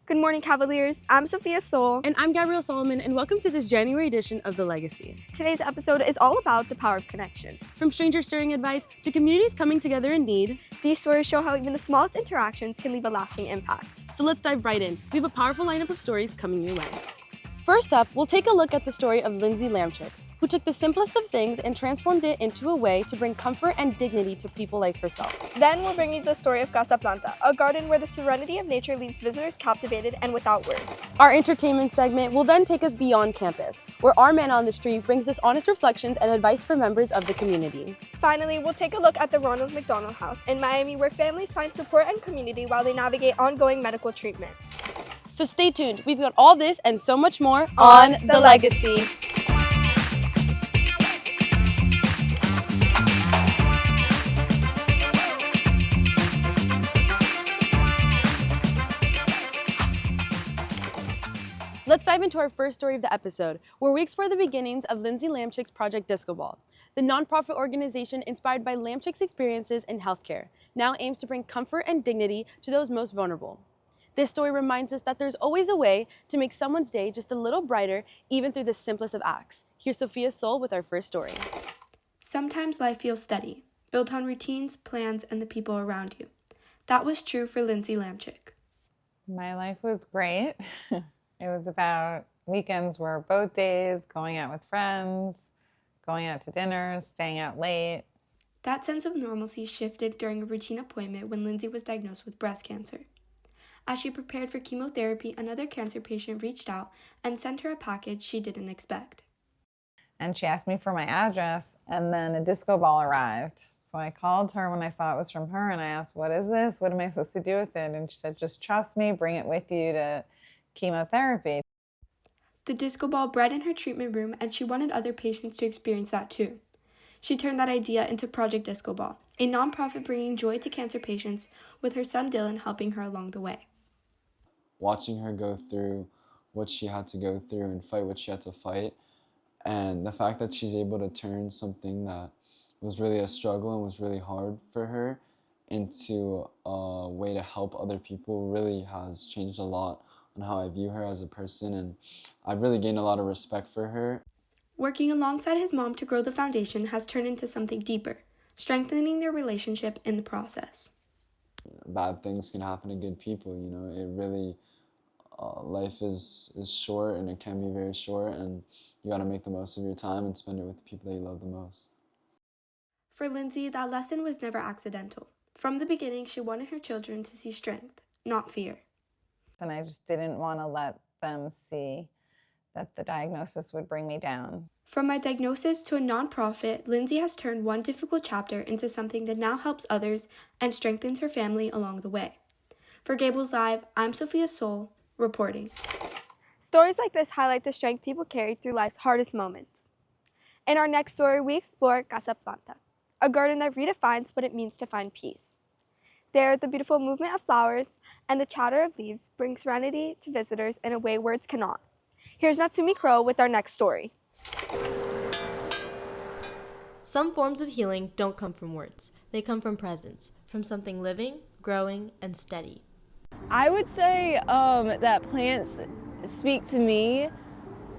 Good morning, Cavaliers. I'm Sophia Soul. And I'm Gabrielle Solomon, and welcome to this January edition of The Legacy. Today's episode is all about the power of connection. From strangers sharing advice to communities coming together in need, these stories show how even the smallest interactions can leave a lasting impact. So let's dive right in. We have a powerful lineup of stories coming your way. First up, we'll take a look at the story of Lindsay Lamchick, who took the simplest of things and transformed it into a way to bring comfort and dignity to people like herself. Then we'll bring you the story of Casa Planta, a garden where the serenity of nature leaves visitors captivated and without words. Our entertainment segment will then take us beyond campus, where our man on the street brings us honest reflections and advice for members of the community. Finally, we'll take a look at the Ronald McDonald House in Miami, where families find support and community while they navigate ongoing medical treatment. So stay tuned. We've got all this and so much more on The Legacy. Let's dive into our first story of the episode, where we explore the beginnings of Lindsay Lamchick's Project Disco Ball. The nonprofit organization inspired by Lamchick's experiences in healthcare now aims to bring comfort and dignity to those most vulnerable. This story reminds us that there's always a way to make someone's day just a little brighter, even through the simplest of acts. Here's Sophia Soul with our first story. Sometimes life feels steady, built on routines, plans, and the people around you. That was true for Lindsay Lamchick. My life was great. It was about weekends were boat days, going out with friends, going out to dinner, staying out late. That sense of normalcy shifted during a routine appointment when Lindsay was diagnosed with breast cancer. As she prepared for chemotherapy, another cancer patient reached out and sent her a package she didn't expect. And she asked me for my address, and then a disco ball arrived. So I called her when I saw it was from her, and I asked, "What is this? What am I supposed to do with it?" And she said, "Just trust me, bring it with you to chemotherapy." The disco ball bred in her treatment room, and she wanted other patients to experience that too. She turned that idea into Project Disco Ball, a nonprofit bringing joy to cancer patients, with her son Dylan helping her along the way. Watching her go through what she had to go through and fight what she had to fight, and the fact that she's able to turn something that was really a struggle and was really hard for her into a way to help other people really has changed a lot on how I view her as a person, and I've really gained a lot of respect for her. Working alongside his mom to grow the foundation has turned into something deeper, strengthening their relationship in the process. Bad things can happen to good people, it really, life is short, and it can be very short, and you got to make the most of your time and spend it with the people that you love the most. For Lindsay, that lesson was never accidental. From the beginning, she wanted her children to see strength, not fear. And I just didn't want to let them see that the diagnosis would bring me down. From my diagnosis to a nonprofit, Lindsay has turned one difficult chapter into something that now helps others and strengthens her family along the way. For Gables Live, I'm Sophia Soul, reporting. Stories like this highlight the strength people carry through life's hardest moments. In our next story, we explore Casa Planta, a garden that redefines what it means to find peace. There, the beautiful movement of flowers and the chatter of leaves bring serenity to visitors in a way words cannot. Here's Natsumi Crow with our next story. Some forms of healing don't come from words. They come from presence, from something living, growing, and steady. I would say that plants speak to me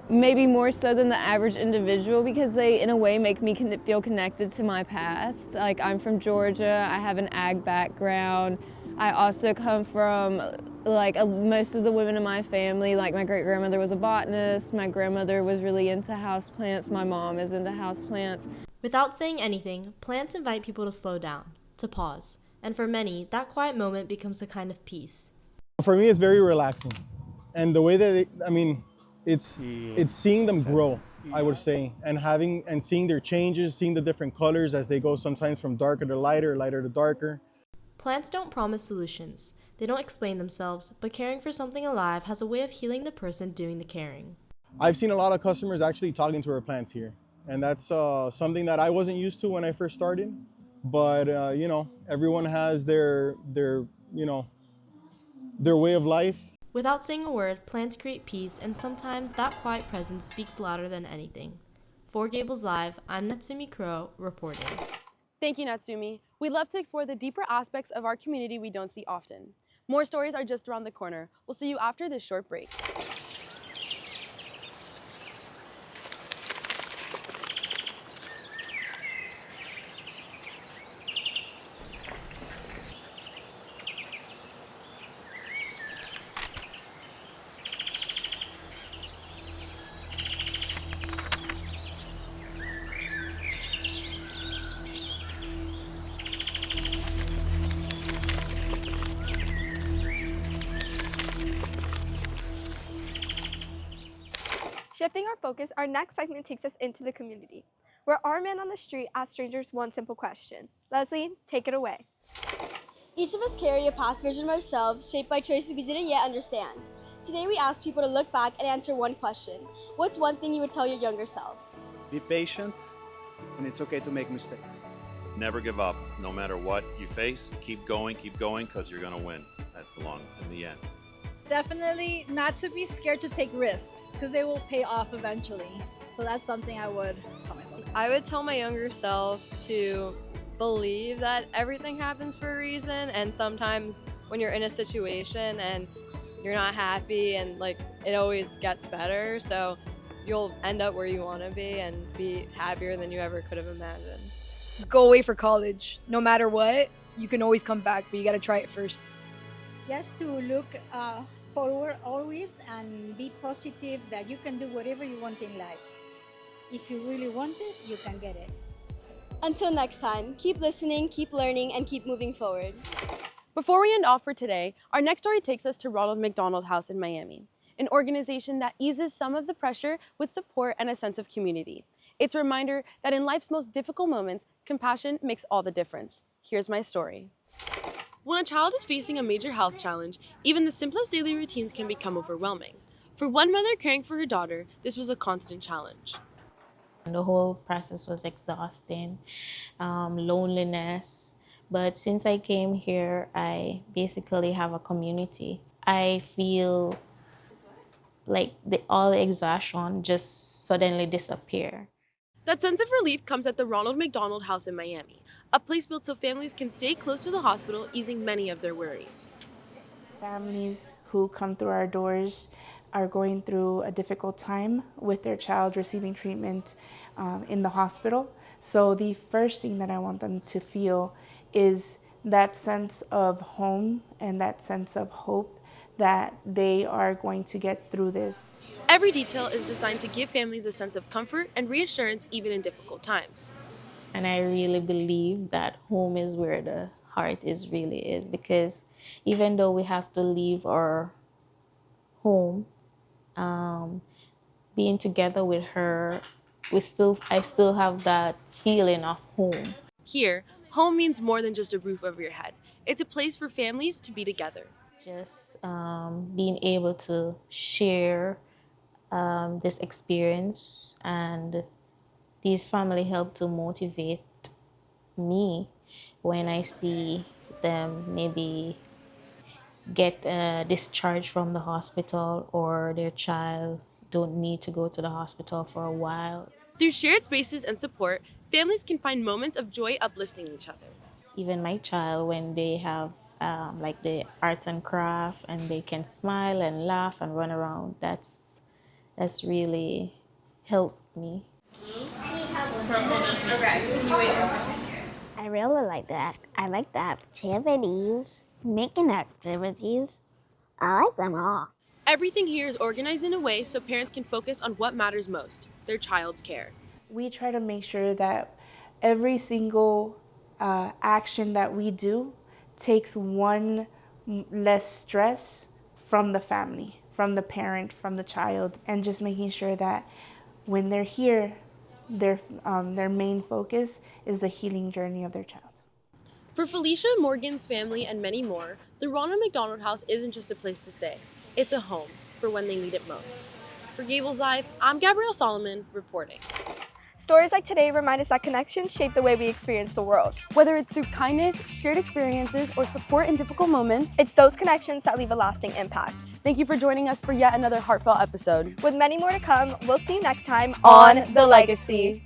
maybe more so than the average individual because they, in a way, make me feel connected to my past. Like, I'm from Georgia, I have an ag background. I also come from, most of the women in my family, like my great-grandmother was a botanist, my grandmother was really into houseplants, my mom is into houseplants. Without saying anything, plants invite people to slow down, to pause, and for many, that quiet moment becomes a kind of peace. For me, it's very relaxing. And the way that, it's seeing them grow, I would say, and seeing their changes, seeing the different colors as they go sometimes from darker to lighter, lighter to darker. Plants don't promise solutions. They don't explain themselves, but caring for something alive has a way of healing the person doing the caring. I've seen a lot of customers actually talking to our plants here. And that's something that I wasn't used to when I first started. But, everyone has their way of life. Without saying a word, plants create peace, and sometimes that quiet presence speaks louder than anything. For Gables Live, I'm Natsumi Crow, reporting. Thank you, Natsumi. We love to explore the deeper aspects of our community we don't see often. More stories are just around the corner. We'll see you after this short break. Shifting our focus, our next segment takes us into the community, where our man on the street asks strangers one simple question. Leslie, take it away. Each of us carry a past version of ourselves shaped by choices we didn't yet understand. Today we ask people to look back and answer one question. What's one thing you would tell your younger self? Be patient, and it's okay to make mistakes. Never give up. No matter what you face, keep going, because you're going to win in the end. Definitely not to be scared to take risks, because they will pay off eventually. So that's something I would tell myself. I would tell my younger self to believe that everything happens for a reason, and sometimes when you're in a situation and you're not happy and it always gets better, so you'll end up where you want to be and be happier than you ever could have imagined. Go away for college. No matter what, you can always come back, but you got to try it first. Just to look forward always and be positive that you can do whatever you want in life. If you really want it, you can get it. Until next time, keep listening, keep learning, and keep moving forward. Before we end off for today, our next story takes us to Ronald McDonald House in Miami, an organization that eases some of the pressure with support and a sense of community. It's a reminder that in life's most difficult moments, compassion makes all the difference. Here's my story. When a child is facing a major health challenge, even the simplest daily routines can become overwhelming. For one mother caring for her daughter, this was a constant challenge. The whole process was exhausting, loneliness. But since I came here, I basically have a community. I feel like all the exhaustion just suddenly disappear. That sense of relief comes at the Ronald McDonald House in Miami, a place built so families can stay close to the hospital, easing many of their worries. Families who come through our doors are going through a difficult time with their child receiving treatment in the hospital. So the first thing that I want them to feel is that sense of home and that sense of hope that they are going to get through this. Every detail is designed to give families a sense of comfort and reassurance even in difficult times. And I really believe that home is where the heart really is, because even though we have to leave our home, being together with her, I still have that feeling of home. Here, home means more than just a roof over your head. It's a place for families to be together. Just being able to share this experience, and these family help to motivate me when I see them maybe get discharged from the hospital, or their child don't need to go to the hospital for a while. Through shared spaces and support, families can find moments of joy uplifting each other. Even my child, when they have like the arts and craft, and they can smile and laugh and run around, that's really helped me. I really like that. I like the activities, making activities. I like them all. Everything here is organized in a way so parents can focus on what matters most, their child's care. We try to make sure that every single action that we do takes one less stress from the family, from the parent, from the child, and just making sure that when they're here, their main focus is the healing journey of their child. For Felicia, Morgan's family, and many more, the Ronald McDonald House isn't just a place to stay. It's a home for when they need it most. For Gables Live, I'm Gabrielle Solomon, reporting. Stories like today remind us that connections shape the way we experience the world. Whether it's through kindness, shared experiences, or support in difficult moments, it's those connections that leave a lasting impact. Thank you for joining us for yet another heartfelt episode. With many more to come, we'll see you next time on The Legacy.